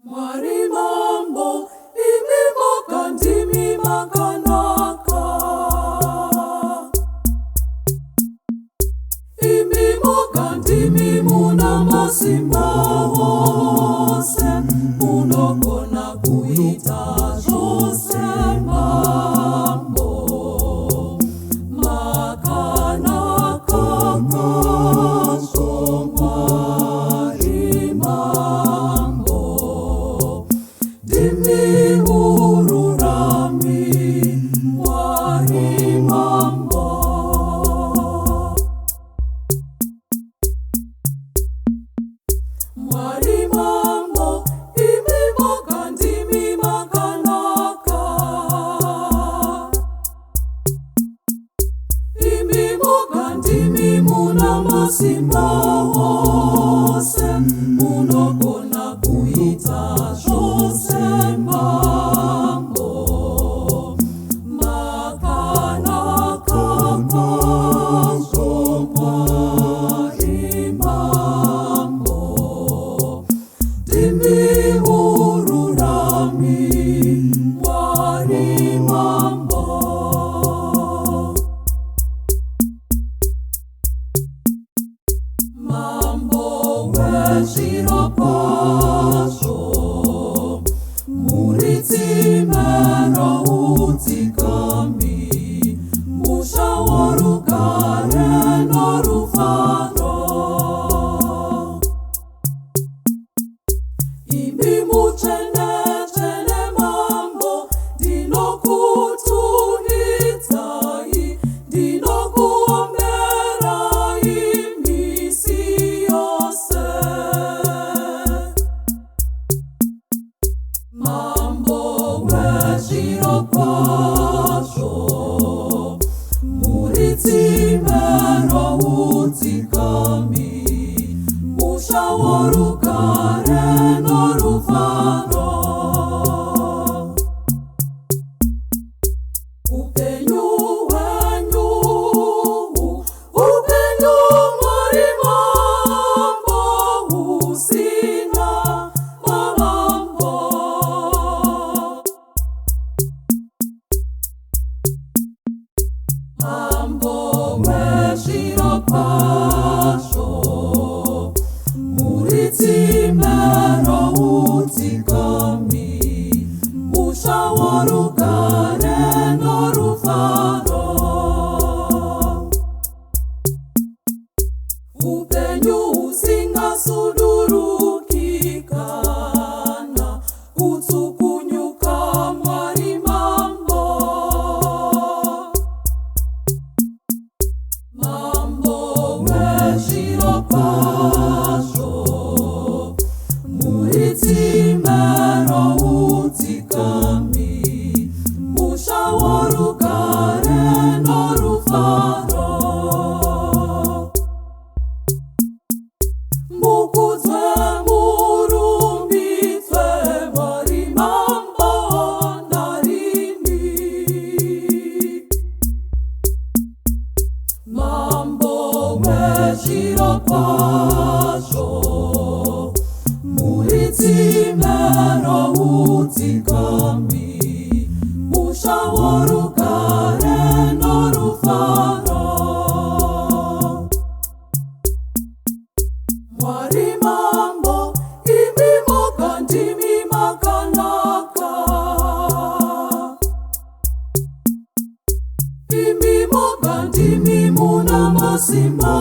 Mwari mambo imi makandimi makanaka imi makandimi muna masimba hose munokona kuita jose mambo makanaka kaso Mwari mambo dimi ururami Mwari mambo Mwari mambo imi makandimi makanaka imi makandimi muna masimba hose munokona kuita jose mambo makanaka kaso Mwari mambo dimi ururami Mwari mambo mambo weshiro pasho muritsimero utsikami mushawarugare norufaro imi muchene chene mambo dinokutunitsai dinokuombera imisi yose mambo weshiro kwasho muritsimero utsikami mushawarugare norufaro upenyu hwenyu upenyu Mwari mambo usina malambo mambo weshiro pasho muritsimero utsikami mushawarugare norufaro upenyu usingasudurukikana kutsukunyuka Mwari mambo mambo weshiro pasho muritsimero utsikami mushawarugare norufaro mukudzwe murumbidzwe Mwari mambo narini mambo weshiro pasho muritsimero utsikami mushawarugare norufaro Mwari mambo imi makandimi makanaka imi makandimi muna masimba